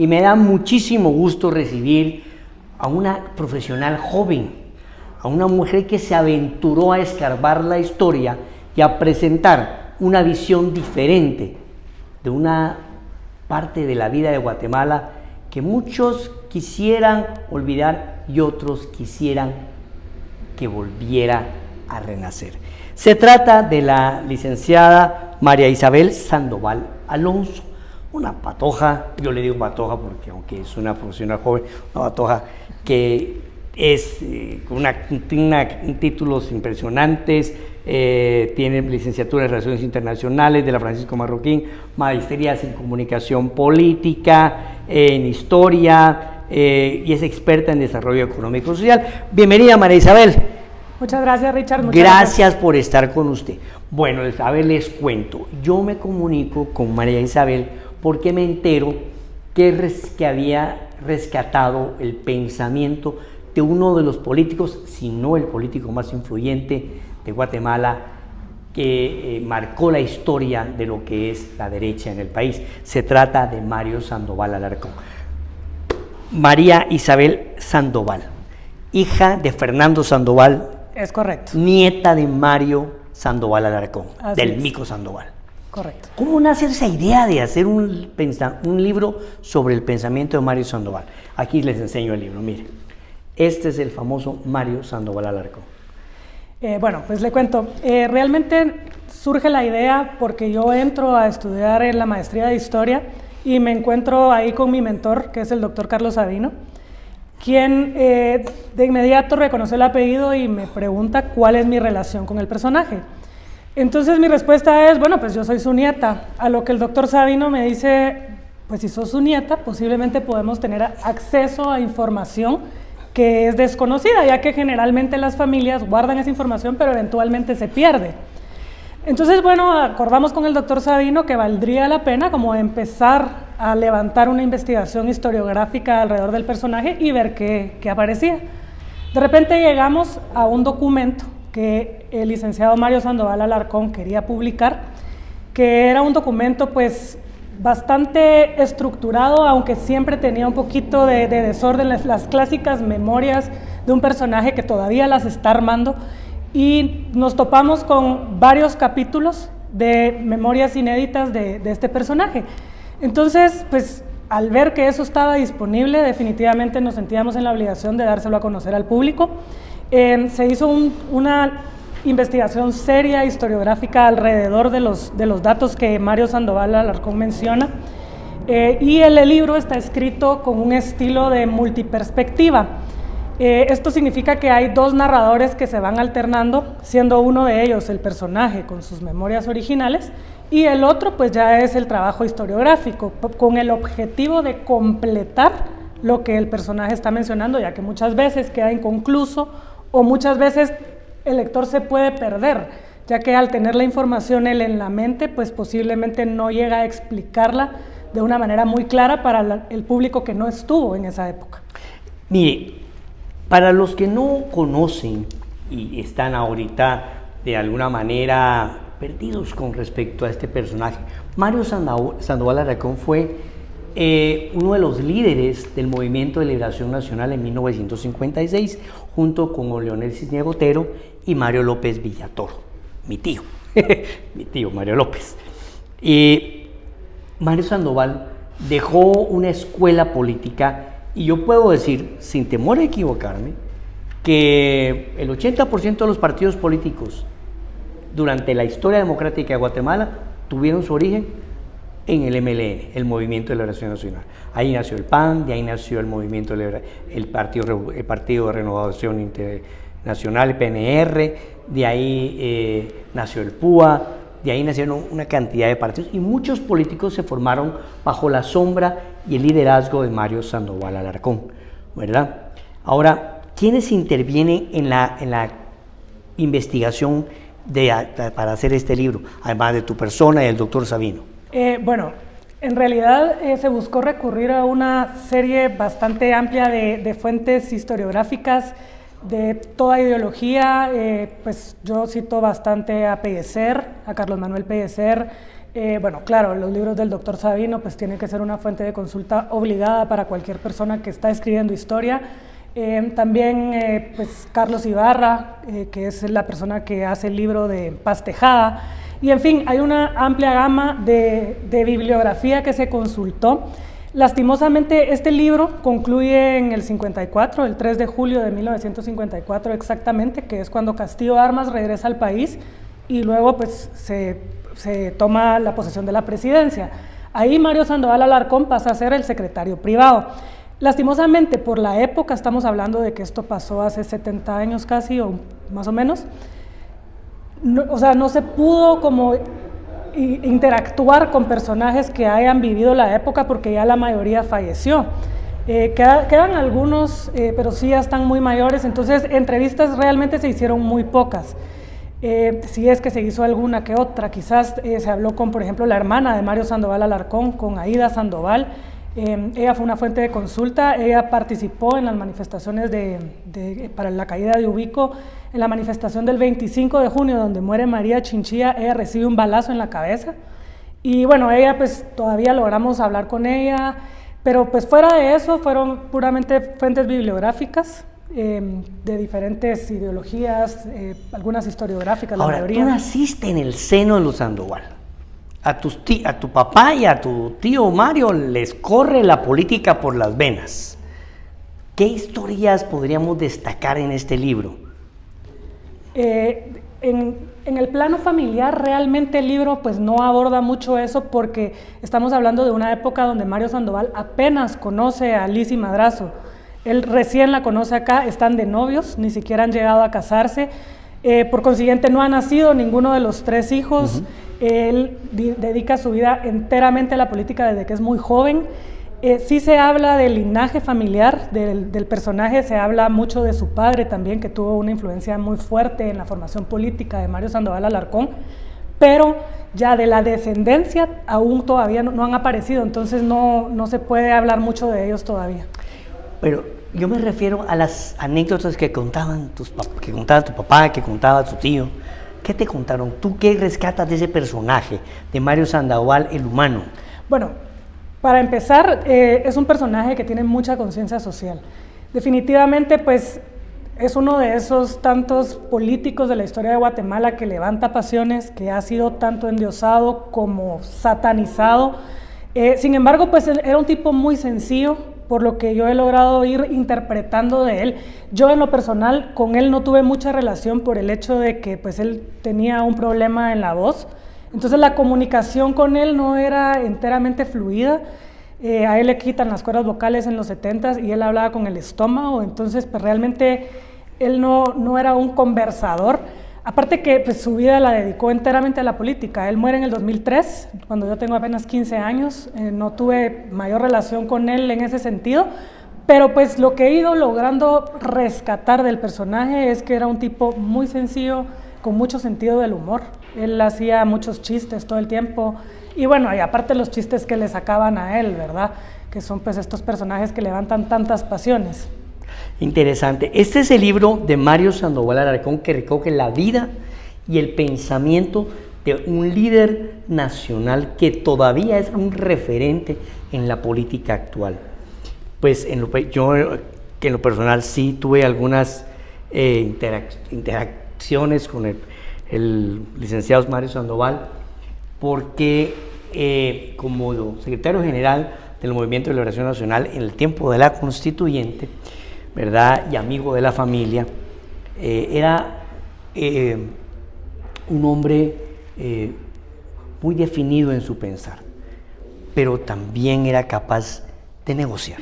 Y me da muchísimo gusto recibir a una profesional joven, a una mujer que se aventuró a escarbar la historia y a presentar una visión diferente de una parte de la vida de Guatemala que muchos quisieran olvidar y otros quisieran que volviera a renacer. Se trata de la licenciada María Isabel Sandoval Alonso, una patoja, yo le digo patoja porque aunque es una profesional joven, una patoja que es con títulos impresionantes, tiene licenciatura en Relaciones Internacionales de la Francisco Marroquín, maestrías en Comunicación Política, en Historia, y es experta en Desarrollo Económico y Social. Bienvenida, María Isabel. Muchas gracias, Richard. Gracias por estar con usted. Bueno, a ver, les cuento. Yo me comunico con María Isabel porque me entero que había rescatado el pensamiento de uno de los políticos, si no el político más influyente de Guatemala, que marcó la historia de lo que es la derecha en el país. Se trata de Mario Sandoval Alarcón. María Isabel Sandoval, hija de Fernando Sandoval. Es correcto. Nieta de Mario Sandoval Alarcón, Así del es. Mico Sandoval. Correcto. ¿Cómo nace esa idea de hacer un libro sobre el pensamiento de Mario Sandoval? Aquí les enseño el libro, miren. Este es el famoso Mario Sandoval Alarcón. Bueno, pues le cuento. Realmente surge la idea porque yo entro a estudiar en la maestría de Historia y me encuentro ahí con mi mentor, que es el doctor Carlos Sabino, quien de inmediato reconoció el apellido y me pregunta cuál es mi relación con el personaje. Entonces mi respuesta es, bueno, pues yo soy su nieta, a lo que el doctor Sabino me dice, pues si sos su nieta, posiblemente podemos tener acceso a información que es desconocida, ya que generalmente las familias guardan esa información, pero eventualmente se pierde. Entonces, bueno, acordamos con el doctor Sabino que valdría la pena como empezar a levantar una investigación historiográfica alrededor del personaje y ver qué aparecía. De repente llegamos a un documento que el licenciado Mario Sandoval Alarcón quería publicar, que era un documento pues bastante estructurado, aunque siempre tenía un poquito de desorden, las clásicas memorias de un personaje que todavía las está armando, y nos topamos con varios capítulos de memorias inéditas de este personaje. Entonces, pues al ver que eso estaba disponible, definitivamente nos sentíamos en la obligación de dárselo a conocer al público. Se hizo una investigación seria, historiográfica, alrededor de los datos que Mario Sandoval Alarcón menciona, y el libro está escrito con un estilo de multiperspectiva. Esto significa que hay dos narradores que se van alternando, siendo uno de ellos el personaje con sus memorias originales y el otro pues ya es el trabajo historiográfico, con el objetivo de completar lo que el personaje está mencionando, ya que muchas veces queda inconcluso o muchas veces el lector se puede perder, ya que al tener la información él en la mente, pues posiblemente no llega a explicarla de una manera muy clara para el público que no estuvo en esa época. Mire, para los que no conocen y están ahorita de alguna manera perdidos con respecto a este personaje, Mario Sandoval Alarcón fue uno de los líderes del Movimiento de Liberación Nacional en 1956, junto con Leonel Cisniega Otero y Mario López Villatoro, mi tío, mi tío Mario López. Mario Sandoval dejó una escuela política y yo puedo decir, sin temor a equivocarme, que el 80% de los partidos políticos durante la historia democrática de Guatemala tuvieron su origen en el MLN, el Movimiento de Liberación Nacional. Ahí nació el PAN, de ahí nació el Movimiento el Partido de Renovación Internacional, el PNR, de ahí nació el PUA, de ahí nacieron una cantidad de partidos y muchos políticos se formaron bajo la sombra y el liderazgo de Mario Sandoval Alarcón, ¿verdad? Ahora, ¿quiénes intervienen en la investigación para hacer este libro, además de tu persona y el doctor Sabino? Bueno, en realidad se buscó recurrir a una serie bastante amplia de fuentes historiográficas de toda ideología. Pues yo cito bastante a Pellecer, a Carlos Manuel Pellecer, Bueno, claro, los libros del doctor Sabino pues tienen que ser una fuente de consulta obligada para cualquier persona que está escribiendo historia. También pues Carlos Ibarra, que es la persona que hace el libro de Paz Tejada. Y en fin, hay una amplia gama de bibliografía que se consultó. Lastimosamente, este libro concluye en el 54, el 3 de julio de 1954 exactamente, que es cuando Castillo Armas regresa al país y luego pues se toma la posesión de la presidencia. Ahí Mario Sandoval Alarcón pasa a ser el secretario privado. Lastimosamente, por la época, estamos hablando de que esto pasó hace 70 años casi, o más o menos, no se pudo como interactuar con personajes que hayan vivido la época porque ya la mayoría falleció. Quedan algunos, pero sí ya están muy mayores, entonces entrevistas realmente se hicieron muy pocas. Si es que se hizo alguna que otra, quizás se habló con, por ejemplo, la hermana de Mario Sandoval Alarcón, con Aida Sandoval. Ella fue una fuente de consulta, ella participó en las manifestaciones para la caída de Ubico, en la manifestación del 25 de junio, donde muere María Chinchilla. Ella recibe un balazo en la cabeza, y bueno, ella pues todavía logramos hablar con ella, pero pues fuera de eso fueron puramente fuentes bibliográficas, de diferentes ideologías, algunas historiográficas, la mayoría. Ahora, tú naciste en el seno de los Sandoval. A tu papá y a tu tío Mario les corre la política por las venas. ¿Qué historias podríamos destacar en este libro? En el plano familiar, realmente el libro pues no aborda mucho eso, porque estamos hablando de una época donde Mario Sandoval apenas conoce a Lizzy Madrazo. Él recién la conoce acá, están de novios, ni siquiera han llegado a casarse. Por consiguiente, no ha nacido ninguno de los 3 hijos. Él dedica su vida enteramente a la política desde que es muy joven. Sí se habla del linaje familiar del personaje, se habla mucho de su padre también, que tuvo una influencia muy fuerte en la formación política de Mario Sandoval Alarcón, pero ya de la descendencia aún todavía no han aparecido, entonces no se puede hablar mucho de ellos todavía. Pero yo me refiero a las anécdotas que contaban tu papá, que contaba tu tío. ¿Qué te contaron? ¿Tú qué rescatas de ese personaje, de Mario Sandoval, el humano? Bueno, para empezar, es un personaje que tiene mucha conciencia social. Definitivamente, pues, es uno de esos tantos políticos de la historia de Guatemala que levanta pasiones, que ha sido tanto endiosado como satanizado. Sin embargo, pues, era un tipo muy sencillo, por lo que yo he logrado ir interpretando de él. Yo en lo personal con él no tuve mucha relación por el hecho de que pues él tenía un problema en la voz, entonces la comunicación con él no era enteramente fluida. A él le quitan las cuerdas vocales en los 70s y él hablaba con el estómago, entonces pues realmente él no era un conversador. Aparte que pues, su vida la dedicó enteramente a la política. Él muere en el 2003, cuando yo tengo apenas 15 años. No tuve mayor relación con él en ese sentido, pero pues lo que he ido logrando rescatar del personaje es que era un tipo muy sencillo, con mucho sentido del humor. Él hacía muchos chistes todo el tiempo, y bueno, y aparte los chistes que le sacaban a él, ¿verdad? Que son pues estos personajes que levantan tantas pasiones. Interesante. Este es el libro de Mario Sandoval Alarcón, que recoge la vida y el pensamiento de un líder nacional que todavía es un referente en la política actual. Pues yo que en lo personal sí tuve algunas interacciones con el licenciado Mario Sandoval, porque como secretario general del Movimiento de Liberación Nacional en el tiempo de la Constituyente, ¿verdad? Y amigo de la familia, era un hombre muy definido en su pensar, pero también era capaz de negociar.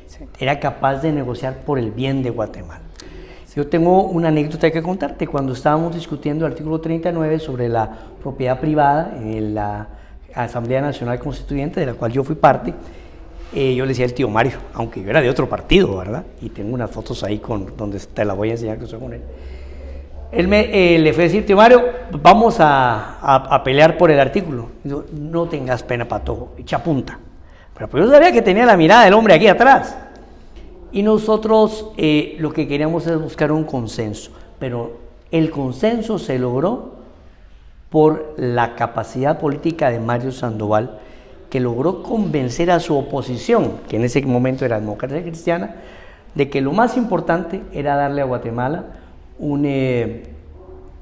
Sí. Era capaz de negociar por el bien de Guatemala. Sí. Yo tengo una anécdota que contarte. Cuando estábamos discutiendo el artículo 39 sobre la propiedad privada en la Asamblea Nacional Constituyente, de la cual yo fui parte, yo le decía al tío Mario, aunque yo era de otro partido, ¿verdad? Y tengo unas fotos ahí donde te las voy a enseñar, que estoy con él. Él le fue a decir, tío Mario, vamos a pelear por el artículo. Digo, no tengas pena, Patojo, echa punta. Pero pues yo sabía que tenía la mirada del hombre aquí atrás. Y nosotros lo que queríamos es buscar un consenso, pero el consenso se logró por la capacidad política de Mario Sandoval, que logró convencer a su oposición, que en ese momento era la Democracia Cristiana, de que lo más importante era darle a Guatemala un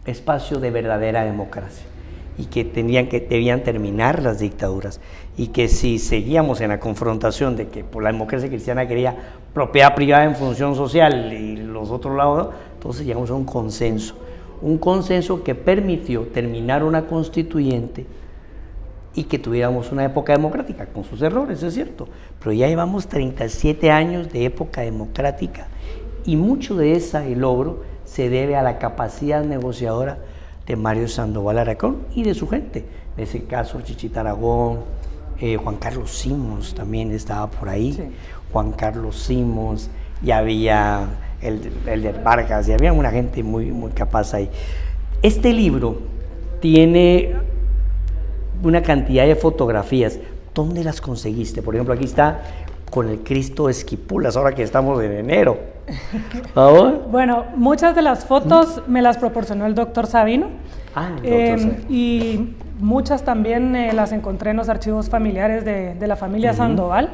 espacio de verdadera democracia y que debían terminar las dictaduras, y que si seguíamos en la confrontación de que por la Democracia Cristiana quería propiedad privada en función social y los otros lados, entonces llegamos a un consenso que permitió terminar una constituyente y que tuviéramos una época democrática, con sus errores, es cierto, pero ya llevamos 37 años de época democrática, y mucho de ese logro se debe a la capacidad negociadora de Mario Sandoval Alarcón y de su gente. En ese caso, Chichita Aragón, Juan Carlos Simons también estaba por ahí, sí. Juan Carlos Simons, y había el Vargas, y había una gente muy capaz ahí. Este libro tiene una cantidad de fotografías. ¿Dónde las conseguiste? Por ejemplo, aquí está con el Cristo de Esquipulas, ahora que estamos en enero. ¿Favor? Bueno, muchas de las fotos me las proporcionó el doctor Sabino. Y muchas también las encontré en los archivos familiares de la familia Sandoval.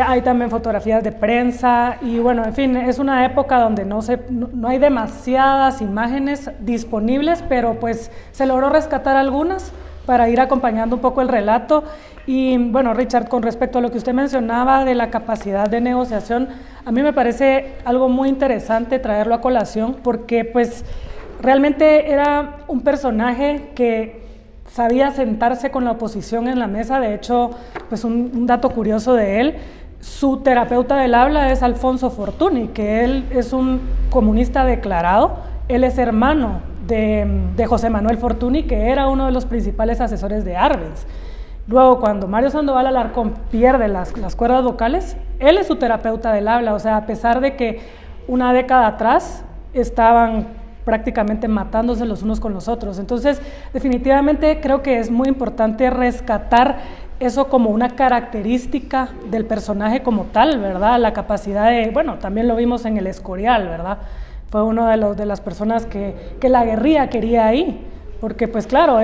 Hay también fotografías de prensa y bueno, en fin, es una época donde no hay demasiadas imágenes disponibles, pero pues se logró rescatar algunas para ir acompañando un poco el relato. Y bueno, Richard, con respecto a lo que usted mencionaba de la capacidad de negociación, a mí me parece algo muy interesante traerlo a colación, porque pues realmente era un personaje que sabía sentarse con la oposición en la mesa. De hecho, pues un dato curioso de él, su terapeuta del habla es Alfonso Fortuny, que él es un comunista declarado. Él es hermano de José Manuel Fortuny, que era uno de los principales asesores de Arbenz. Luego, cuando Mario Sandoval Alarcón pierde las cuerdas vocales, él es su terapeuta del habla. O sea, a pesar de que una década atrás estaban prácticamente matándose los unos con los otros. Entonces, definitivamente creo que es muy importante rescatar eso como una característica del personaje como tal, ¿verdad? La capacidad de, bueno, también lo vimos en El Escorial, ¿verdad? Fue uno de las personas que la guerrilla quería ahí, porque pues claro,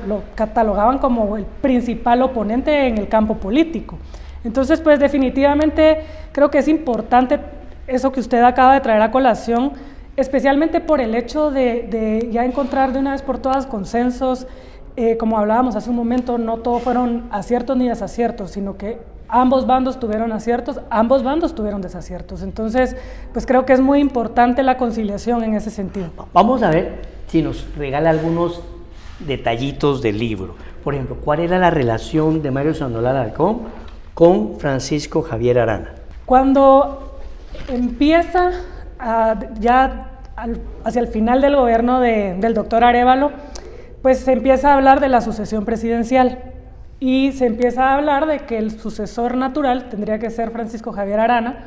lo catalogaban como el principal oponente en el campo político. Entonces, pues definitivamente creo que es importante eso que usted acaba de traer a colación, especialmente por el hecho de ya encontrar de una vez por todas consensos. Como hablábamos hace un momento, no todos fueron aciertos ni desaciertos, sino que ambos bandos tuvieron aciertos, ambos bandos tuvieron desaciertos. Entonces, pues creo que es muy importante la conciliación en ese sentido. Vamos a ver si nos regala algunos detallitos del libro. Por ejemplo, ¿cuál era la relación de Mario Sandoval Alarcón con Francisco Javier Arana? Cuando empieza hacia el final del gobierno del doctor Arévalo, pues se empieza a hablar de la sucesión presidencial y se empieza a hablar de que el sucesor natural tendría que ser Francisco Javier Arana,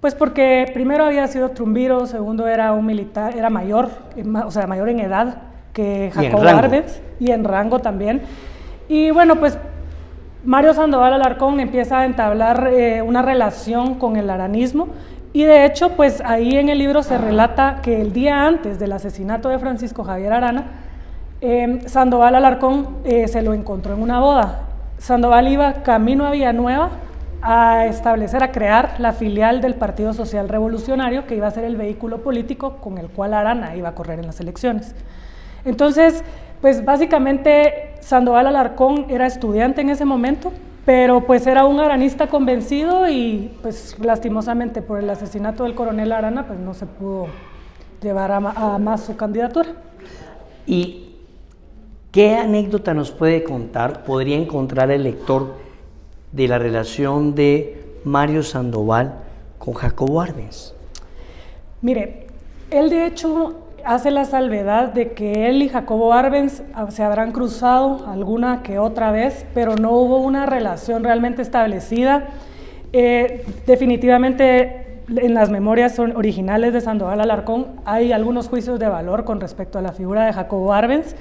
pues porque primero había sido trumbiro, segundo era un militar, era mayor, o sea, mayor en edad que Jacobo Arbenz y en rango también. Y bueno, pues Mario Sandoval Alarcón empieza a entablar una relación con el aranismo. Y de hecho, pues ahí en el libro se relata que el día antes del asesinato de Francisco Javier Arana, Sandoval Alarcón se lo encontró en una boda. Sandoval iba camino a Villanueva a crear la filial del Partido Social Revolucionario, que iba a ser el vehículo político con el cual Arana iba a correr en las elecciones. Entonces, pues básicamente Sandoval Alarcón era estudiante en ese momento, pero pues era un aranista convencido y pues lastimosamente por el asesinato del coronel Arana pues no se pudo llevar a más su candidatura. ¿Y qué anécdota nos puede contar, podría encontrar el lector de la relación de Mario Sandoval con Jacobo Arbenz? Mire, él de hecho hace la salvedad de que él y Jacobo Arbenz se habrán cruzado alguna que otra vez, pero no hubo una relación realmente establecida. Definitivamente en las memorias originales de Sandoval Alarcón hay algunos juicios de valor con respecto a la figura de Jacobo Arbenz,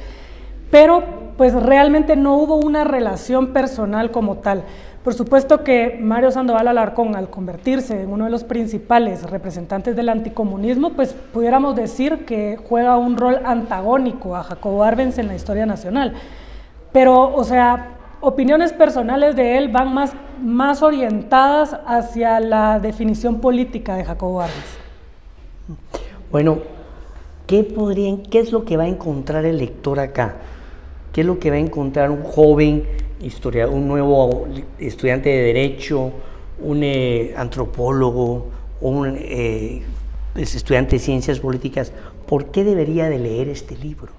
pero pues realmente no hubo una relación personal como tal, Por supuesto que Mario Sandoval Alarcón, al convertirse en uno de los principales representantes del anticomunismo, pues pudiéramos decir que juega un rol antagónico a Jacobo Arbenz en la historia nacional. Pero, o sea, opiniones personales de él van más orientadas hacia la definición política de Jacobo Arbenz. Bueno, ¿qué es lo que va a encontrar el lector acá? ¿Qué es lo que va a encontrar un joven historiador, un nuevo estudiante de Derecho, un antropólogo, un estudiante de Ciencias Políticas? ¿Por qué debería de leer este libro?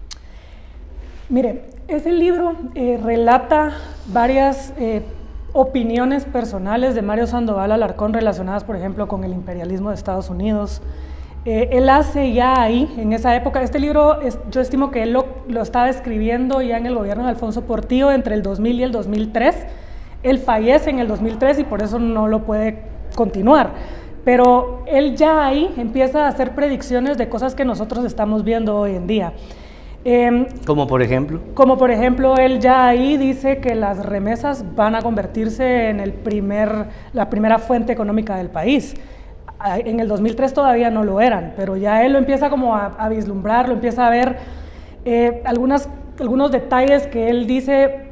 Mire, ese libro relata varias opiniones personales de Mario Sandoval Alarcón relacionadas, por ejemplo, con el imperialismo de Estados Unidos. Él hace ya ahí, en esa época, este libro yo estimo que él lo estaba escribiendo ya en el gobierno de Alfonso Portillo entre el 2000 y el 2003. Él fallece en el 2003 y por eso no lo puede continuar. Pero él ya ahí empieza a hacer predicciones de cosas que nosotros estamos viendo hoy en día. ¿Como por ejemplo? Como por ejemplo, él ya ahí dice que las remesas van a convertirse en la primera fuente económica del país. En el 2003 todavía no lo eran, pero ya él lo empieza como a vislumbrar, lo empieza a ver algunos detalles que él dice,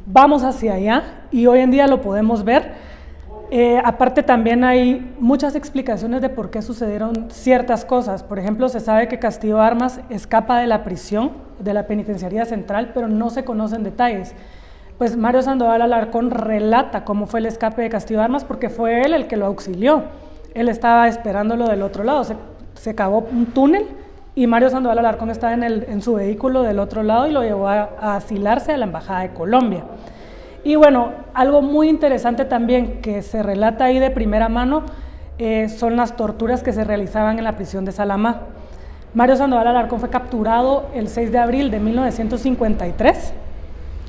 vamos hacia allá, y hoy en día lo podemos ver. Aparte también hay muchas explicaciones de por qué sucedieron ciertas cosas. Por ejemplo, se sabe que Castillo Armas escapa de la prisión, de la penitenciaría central, pero no se conocen detalles. Pues Mario Sandoval Alarcón relata cómo fue el escape de Castillo Armas porque fue él el que lo auxilió. Él estaba esperándolo del otro lado, se cavó un túnel y Mario Sandoval Alarcón estaba en su vehículo del otro lado y lo llevó a asilarse a la Embajada de Colombia. Y bueno, algo muy interesante también que se relata ahí de primera mano son las torturas que se realizaban en la prisión de Salamá. Mario Sandoval Alarcón fue capturado el 6 de abril de 1953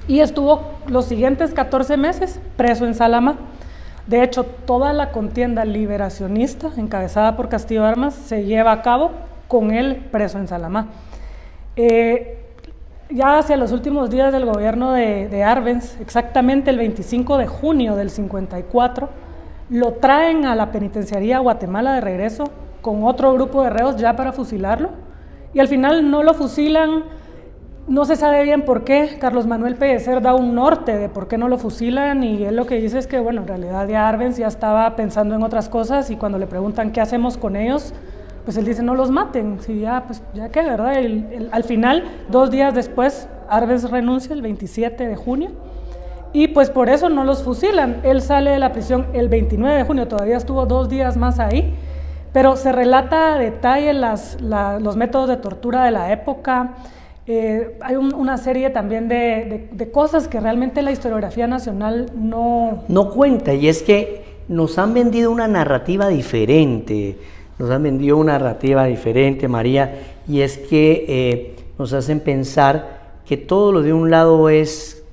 y estuvo los siguientes 14 meses preso en Salamá. De hecho, toda la contienda liberacionista encabezada por Castillo Armas se lleva a cabo con él preso en Salamá. Ya hacia los últimos días del gobierno de Arbenz, exactamente el 25 de junio del 54, lo traen a la penitenciaría Guatemala de regreso con otro grupo de reos ya para fusilarlo, y al final no lo fusilan. No se sabe bien por qué. Carlos Manuel Pellecer da un norte de por qué no lo fusilan y él lo que dice es que, bueno, en realidad ya Arbenz ya estaba pensando en otras cosas y cuando le preguntan qué hacemos con ellos, pues él dice no los maten, sí, ya, pues ya qué, ¿verdad? Al final, 2 días después, Arbenz renuncia el 27 de junio y pues por eso no los fusilan. Él sale de la prisión el 29 de junio, todavía estuvo 2 días más ahí, pero se relata a detalle los métodos de tortura de la época. Hay una serie también de cosas que realmente la historiografía nacional no cuenta, y es que nos han vendido una narrativa diferente, María, y es que nos hacen pensar que todo lo de un lado es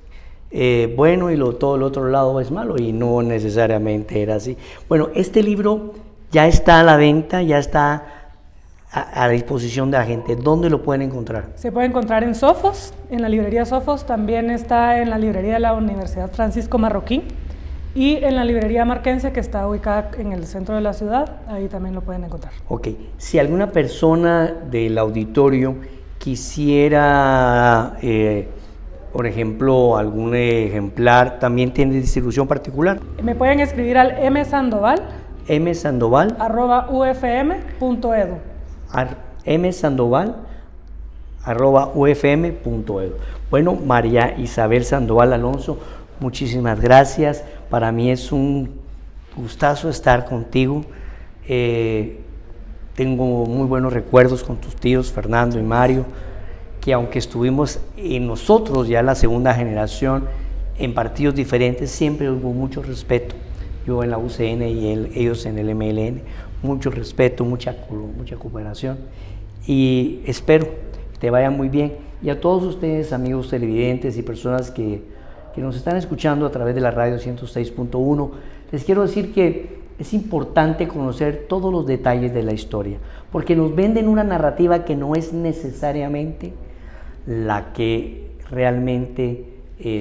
bueno y todo lo otro lado es malo, y no necesariamente era así. Bueno, este libro ya está a la venta, ya está a disposición de la gente. ¿Dónde lo pueden encontrar? Se puede encontrar en Sofos, en la librería Sofos, también está en la librería de la Universidad Francisco Marroquín y en la librería Marquense, que está ubicada en el centro de la ciudad, ahí también lo pueden encontrar. Ok, si alguna persona del auditorio quisiera, por ejemplo, algún ejemplar, ¿también tiene distribución particular? Me pueden escribir al msandoval @ufm.edu. msandoval@ufm.edu. Bueno, María Isabel Sandoval Alonso, muchísimas gracias. Para mí es un gustazo estar contigo. Tengo muy buenos recuerdos con tus tíos Fernando y Mario, que aunque estuvimos nosotros ya la segunda generación en partidos diferentes, siempre hubo mucho respeto. Yo en la UCN y ellos en el MLN, mucho respeto, mucha cooperación, y espero que te vaya muy bien. Y a todos ustedes, amigos televidentes y personas que nos están escuchando a través de la radio 106.1, les quiero decir que es importante conocer todos los detalles de la historia, porque nos venden una narrativa que no es necesariamente la que realmente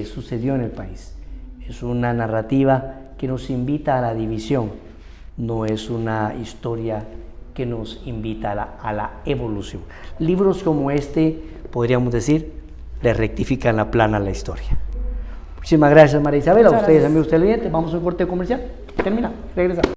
sucedió en el país. es una narrativa que nos invita a la división, no es una historia que nos invita a la evolución. Libros como este, podríamos decir, le rectifican la plana a la historia. Muchísimas gracias, María Isabela. A ustedes, amigos televidentes, vamos a un corte comercial. Termina, regresa.